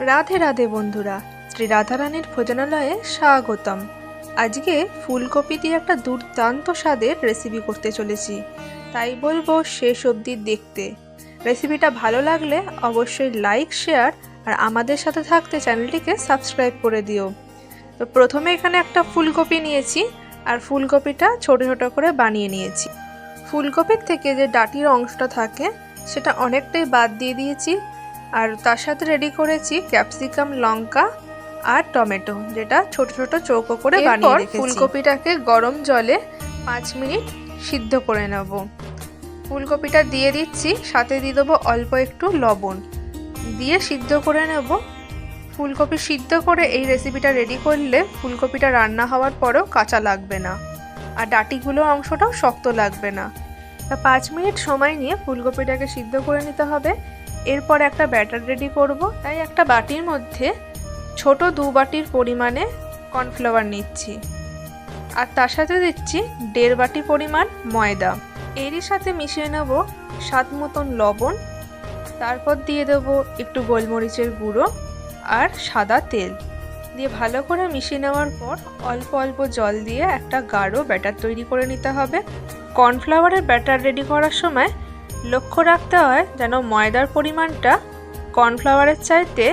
রাধে রাধে বন্ধুরা, শ্রী রাধারানীর ভোজনালয়ে স্বাগতম। আজকে ফুলকপি দিয়ে একটা দুর্দান্ত স্বাদের রেসিপি করতে চলেছি, তাই বলবো শেষ অবধি দেখতে। রেসিপিটা ভালো লাগলে অবশ্যই লাইক, শেয়ার আর আমাদের সাথে থাকতে চ্যানেলটিকে সাবস্ক্রাইব করে দিও। তো প্রথমে এখানে একটা ফুলকপি নিয়েছি আর ফুলকপিটা ছোট ছোট করে বানিয়ে নিয়েছি। ফুলকপির থেকে যে ডাটির অংশটা থাকে সেটা অনেকটাই বাদ দিয়ে দিয়েছি। আর তার সাথে রেডি করেছি ক্যাপসিকাম, লঙ্কা আর টমেটো, যেটা ছোট ছোট চৌকো করে বানিয়ে রেখেছি। ফুলকপিটাকে গরম জলে 5 মিনিট সিদ্ধ করে নেব। ফুলকপিটা দিয়ে দিচ্ছি, সাথে দিয়ে দেবো অল্প একটু লবণ, দিয়ে সিদ্ধ করে নেব। ফুলকপি সিদ্ধ করে এই রেসিপিটা রেডি করলে ফুলকপিটা রান্না হওয়ার পরেও কাঁচা লাগবে না, আর ডাটিগুলো অংশটাও শক্ত লাগবে না। 5 মিনিট সময় নিয়ে ফুলকপিটাকে সিদ্ধ করে নিতে হবে। এরপর একটা ব্যাটার রেডি করব, তাই একটা বাটির মধ্যে ছোট 2 বাটির পরিমাণে কর্নফ্লাওয়ার নিচ্ছি, আর তার সাথে দিচ্ছি 1.5 বাটি পরিমাণ ময়দা। এরই সাথে মিশিয়ে নেব স্বাদ মতন লবণ, তারপর দিয়ে দেব একটু গোলমরিচের গুঁড়ো আর সাদা তেল দিয়ে ভালো করে মিশিয়ে নেওয়ার পর অল্প অল্প জল দিয়ে একটা গাঢ় ব্যাটার তৈরি করে নিতে হবে। কর্নফ্লাওয়ারের ব্যাটার রেডি করার সময় লক্ষ্য রাখতে হয় যেন ময়দার পরিমাণটা কর্নফ্লাওয়ারের চাইতে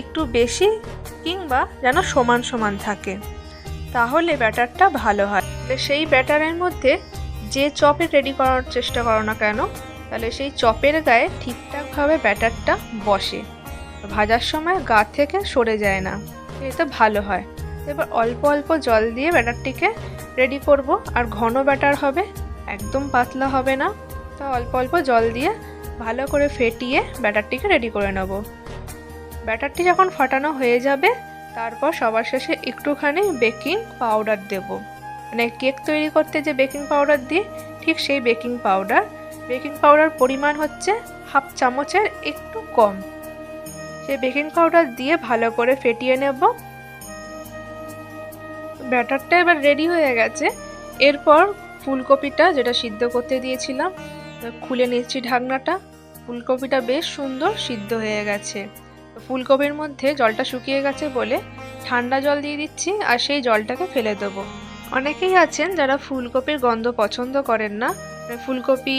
একটু বেশি কিংবা যেন সমান সমান থাকে, তাহলে ব্যাটারটা ভালো হয়। সেই ব্যাটারের মধ্যে যে চপে রেডি করার চেষ্টা করো না কেন, তাহলে সেই চপের গায়ে ঠিকঠাকভাবে ব্যাটারটা বসে, ভাজার সময় গা থেকে সরে যায় না, এটা ভালো হয়। এবার অল্প অল্প জল দিয়ে ব্যাটারটিকে রেডি করব, আর ঘন ব্যাটার হবে, একদম পাতলা হবে না। তো অল্প অল্প জল দিয়ে ভালো করে ফেটিয়ে ব্যাটারটিকে রেডি করে নেব। ব্যাটারটি যখন ফাটানো হয়ে যাবে, তারপর সবার শেষে একটুখানি বেকিং পাউডার দেব, মানে কেক তৈরি করতে যে বেকিং পাউডার দিই ঠিক সেই বেকিং পাউডার। বেকিং পাউডার পরিমাণ হচ্ছে 1/2 চামচের একটু কম। সেই বেকিং পাউডার দিয়ে ভালো করে ফেটিয়ে নেব। ব্যাটারটা এবার রেডি হয়ে গেছে। এরপর ফুলকপিটা যেটা সিদ্ধ করতে দিয়েছিলাম খুলে নিচ্ছি ঢাকনাটা। ফুলকপিটা বেশ সুন্দর সিদ্ধ হয়ে গেছে। ফুলকপির মধ্যে জলটা শুকিয়ে গেছে বলে ঠান্ডা জল দিয়ে দিচ্ছি, আর সেই জলটাকে ফেলে দেবো। অনেকেই আছেন যারা ফুলকপির গন্ধ পছন্দ করেন না, ফুলকপি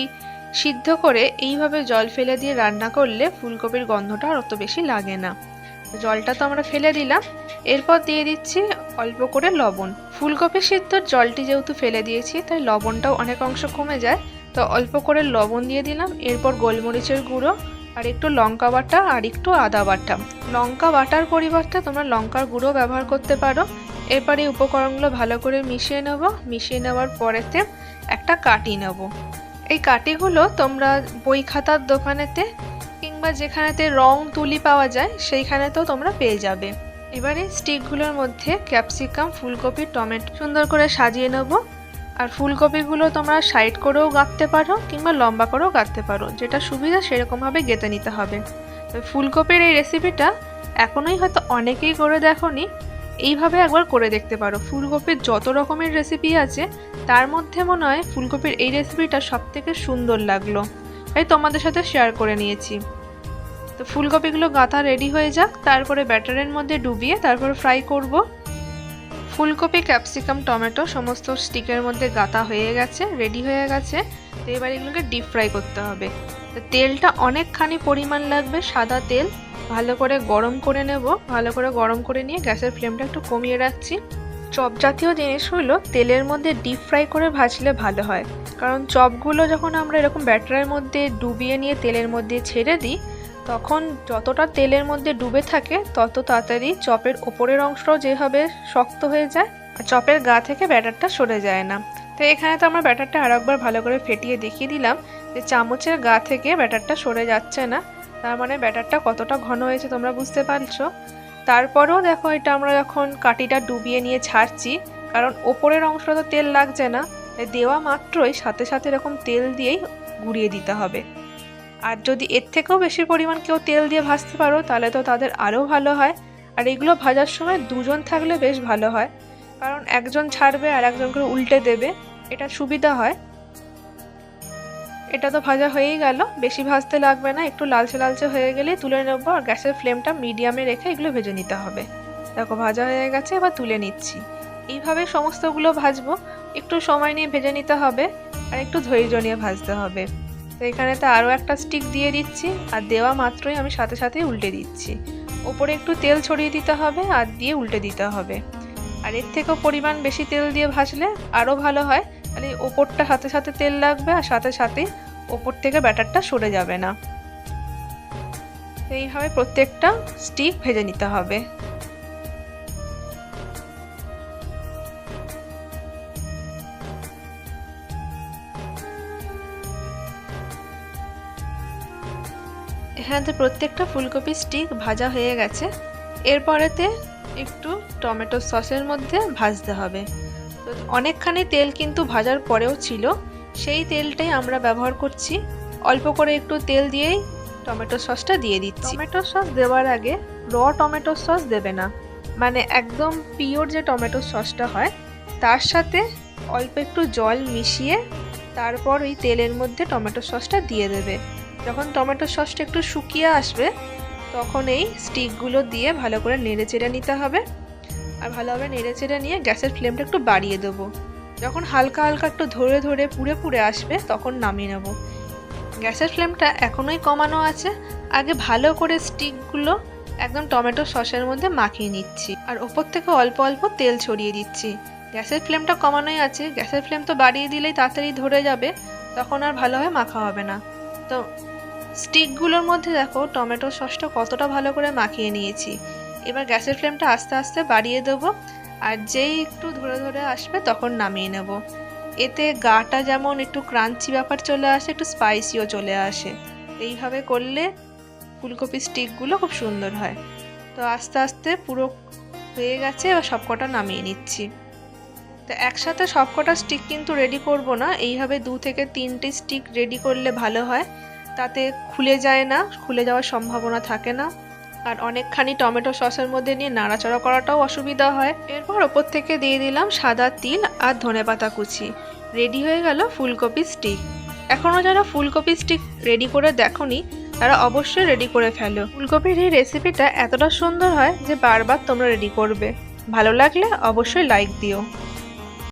সিদ্ধ করে এইভাবে জল ফেলে দিয়ে রান্না করলে ফুলকপির গন্ধটা আর অত বেশি লাগে না। জলটা তো আমরা ফেলে দিলাম। এরপর দিয়ে দিচ্ছি অল্প করে লবণ। ফুলকপি সিদ্ধর জলটি যেহেতু ফেলে দিয়েছি তাই লবণটাও অনেক অংশ কমে যায়, তো অল্প করে লবণ দিয়ে দিলাম। এরপর গোলমরিচের গুঁড়ো আর একটু লঙ্কা বাটা আর একটু আদা বাটা। লঙ্কা বাটার পরিবর্তে তোমরা লঙ্কার গুঁড়ো ব্যবহার করতে পারো। এরপর এই উপকরণগুলো ভালো করে মিশিয়ে নেব। মিশিয়ে নেওয়ার পরেতে একটা কাঠি নেব। এই কাঠিগুলো তোমরা বই খাতার দোকানেতে কিংবা যেখানেতে রং তুলি পাওয়া যায় সেইখানেতেও তোমরা পেয়ে যাবে। এবারে স্টিকগুলোর মধ্যে ক্যাপসিকাম, ফুলকপি, টমেটো সুন্দর করে সাজিয়ে নেব। আর ফুলকপিগুলো তোমরা সাইড করেও গাঁথতে পারো কিংবা লম্বা করেও গাঁথতে পারো, যেটা সুবিধা সেরকমভাবে গেঁথে নিতে হবে। তো ফুলকপির এই রেসিপিটা এখনোই হয়তো অনেকেই করে দেখোনি, এইভাবে একবার করে দেখতে পারো। ফুলকপির যত রকমের রেসিপি আছে তার মধ্যে মনে হয় ফুলকপির এই রেসিপিটা সবথেকে সুন্দর লাগলো, তাই তোমাদের সাথে শেয়ার করে নিয়েছি। তো ফুলকপিগুলো গাঁথা রেডি হয়ে যাক, তারপরে ব্যাটারের মধ্যে ডুবিয়ে তারপর ফ্রাই করব। ফুলকপি, ক্যাপসিকাম, টমেটো সমস্ত স্টিকের মধ্যে গাঁথা হয়ে গেছে, রেডি হয়ে গেছে। তো এবার এগুলোকে ডিপ ফ্রাই করতে হবে। তো তেলটা অনেকখানি পরিমাণ লাগবে, সাদা তেল। ভালো করে গরম করে নেব। ভালো করে গরম করে নিয়ে গ্যাসের ফ্লেমটা একটু কমিয়ে রাখছি। চপ জাতীয় জিনিসগুলো তেলের মধ্যে ডিপ ফ্রাই করে ভাজলে ভালো হয়, কারণ চপগুলো যখন আমরা এরকম ব্যাটারের মধ্যে ডুবিয়ে নিয়ে তেলের মধ্যে ছেড়ে দিই, তখন যতটা তেলের মধ্যে ডুবে থাকে তত তাড়াতাড়ি চপের ওপরের অংশটাও যেভাবে শক্ত হয়ে যায়, আর চপের গা থেকে ব্যাটারটা সরে যায় না। তো এখানে তো আমরা ব্যাটারটা আরেকবার ভালো করে ফেটিয়ে দেখিয়ে দিলাম যে চামচের গা থেকে ব্যাটারটা সরে যাচ্ছে না, তার মানে ব্যাটারটা কতটা ঘন হয়েছে তোমরা বুঝতে পারছো। তারপরেও দেখো, এটা আমরা যখন কাঠিটা ডুবিয়ে নিয়ে ছাড়ছি, কারণ ওপরের অংশটা তো তেল লাগছে না, দেওয়া মাত্রই সাথে সাথে এরকম তেল দিয়েই গুঁড়িয়ে দিতে হবে। আর যদি এর থেকেও বেশি পরিমাণ কেউ তেল দিয়ে ভাজতে পারো তাহলে তো তাদের আরও ভালো হয়। আর এগুলো ভাজার সময় দুজন থাকলে বেশ ভালো হয়, কারণ একজন ছাড়বে আর একজন করে উল্টে দেবে, এটা সুবিধা হয়। এটা তো ভাজা হয়েই গেল, বেশি ভাজতে লাগবে না, একটু লালচে লালচে হয়ে গেলে তুলে নেবো। আর গ্যাসের ফ্লেমটা মিডিয়ামে রেখে এগুলো ভেজে নিতে হবে। দেখো ভাজা হয়ে গেছে, এবার তুলে নিচ্ছি। এইভাবে সমস্তগুলো ভাজবো, একটু সময় নিয়ে ভেজে নিতে হবে আর একটু ধৈর্য নিয়ে ভাজতে হবে। তো এখানে তো আরও একটা স্টিক দিয়ে দিচ্ছি, আর দেওয়া মাত্রই আমি সাথে সাথে উল্টে দিচ্ছি। ওপরে একটু তেল ছড়িয়ে দিতে হবে আর দিয়ে উল্টে দিতে হবে। আর এর থেকেও পরিমাণ বেশি তেল দিয়ে ভাজলে আরও ভালো হয়, তাহলে ওপরটা সাথে সাথে তেল লাগবে আর সাথে সাথে ওপর থেকে ব্যাটারটা সরে যাবে না। এইভাবে প্রত্যেকটা স্টিক ভেজে নিতে হবে। এখানে তো প্রত্যেকটা ফুলকপি স্টিক ভাজা হয়ে গেছে। এরপরেতে একটু টমেটো সসের মধ্যে ভাজতে হবে। তো অনেকখানি তেল কিন্তু ভাজার পরেও ছিল, সেই তেলটাই আমরা ব্যবহার করছি। অল্প করে একটু তেল দিয়েই টমেটো সসটা দিয়ে দিচ্ছি। টমেটো সস দেওয়ার আগে টমেটো সস দেবে না, মানে একদম পিওর যে টমেটো সসটা হয় তার সাথে অল্প একটু জল মিশিয়ে তারপর ওই তেলের মধ্যে টমেটো সসটা দিয়ে দেবে। যখন টমেটো সসটা একটু শুকিয়ে আসবে তখন এই স্টিকগুলো দিয়ে ভালো করে নেড়ে চেড়ে নিতে হবে। আর ভালোভাবে নেড়ে চেড়ে নিয়ে গ্যাসের ফ্লেমটা একটু বাড়িয়ে দেবো। যখন হালকা হালকা একটু ধরে ধরে পুড়ে পুড়ে আসবে তখন নামিয়ে নেব। গ্যাসের ফ্লেমটা এখনোই কমানো আছে। আগে ভালো করে স্টিকগুলো একদম টমেটো সসের মধ্যে মাখিয়ে নিচ্ছি আর ওপর থেকে অল্প অল্প তেল ছড়িয়ে দিচ্ছি। গ্যাসের ফ্লেমটা কমানোই আছে, গ্যাসের ফ্লেম তো বাড়িয়ে দিলেই তাড়াতাড়ি ধরে যাবে, তখন আর ভালোভাবে মাখা হবে না। তো স্টিকগুলোর মধ্যে দেখো টমেটো সসটা কতটা ভালো করে মাখিয়ে নিয়েছি। এবার গ্যাসের ফ্লেমটা আস্তে আস্তে বাড়িয়ে দেবো আর যেই একটু ধরে ধরে আসবে তখন নামিয়ে নেব। এতে গাটা যেমন একটু ক্রাঞ্চি ব্যাপার চলে আসে, একটু স্পাইসিও চলে আসে। এইভাবে করলে ফুলকপি স্টিকগুলো খুব সুন্দর হয়। তো আস্তে আস্তে পুরো হয়ে গেছে, এবার সবকটা নামিয়ে নিচ্ছি। তো একসাথে সবকটা স্টিক কিন্তু রেডি করব না, এইভাবে 2 থেকে 3টে স্টিক রেডি করলে ভালো হয়। তাতে খুলে যায় না, খুলে যাওয়ার সম্ভাবনা থাকে না। আর অনেকখানি টমেটো সসের মধ্যে নিয়ে নাড়াচাড়া করাটাও অসুবিধা হয়। এরপর ওপর থেকে দিয়ে দিলাম সাদা তিল আর ধনেপাতা কুচি। রেডি হয়ে গেল ফুলকপি স্টিক। এখনও যারা ফুলকপি স্টিক রেডি করে দেখোনি তারা অবশ্যই রেডি করে ফেলো। ফুলকপির এই রেসিপিটা এতটা সুন্দর হয় যে বারবার তোমরা রেডি করবে। ভালো লাগলে অবশ্যই লাইক দিও।